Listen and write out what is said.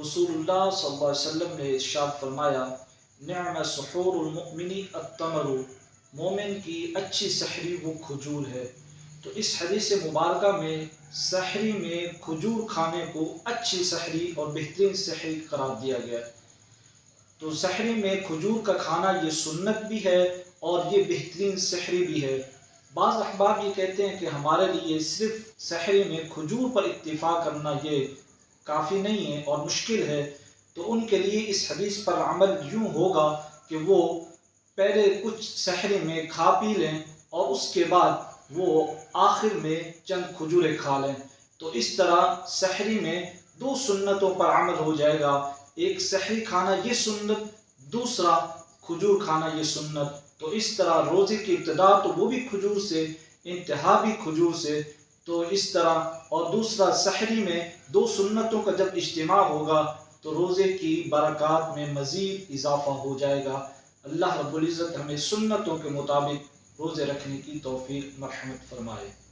رسول اللہ صلی اللہ علیہ وسلم نے ارشاد فرمایا، نعم سحور المؤمن التمر، مومن کی اچھی سحری وہ کھجور ہے۔ تو اس حدیث مبارکہ میں سحری میں کھجور کھانے کو اچھی سحری اور بہترین سحری قرار دیا گیا ہے۔ تو سحری میں کھجور کا کھانا یہ سنت بھی ہے اور یہ بہترین سحری بھی ہے۔ بعض احباب یہ کہتے ہیں کہ ہمارے لیے صرف سحری میں کھجور پر اکتفا کرنا یہ کافی نہیں ہے اور مشکل ہے، تو ان کے لیے اس حدیث پر عمل یوں ہوگا کہ وہ پہلے کچھ سحری میں کھا پی لیں اور اس کے بعد وہ آخر میں چند کھجوریں کھا لیں۔ تو اس طرح سحری میں دو سنتوں پر عمل ہو جائے گا، ایک سحری کھانا یہ سنت، دوسرا کھجور کھانا یہ سنت۔ تو اس طرح روزے کی ابتدا تو وہ بھی کھجور سے، انتہا بھی کھجور سے، تو اس طرح اور دوسرا سحری میں دو سنتوں کا جب اجتماع ہوگا تو روزے کی برکات میں مزید اضافہ ہو جائے گا۔ اللہ رب العزت ہمیں سنتوں کے مطابق روزے رکھنے کی توفیق مرحمت فرمائے۔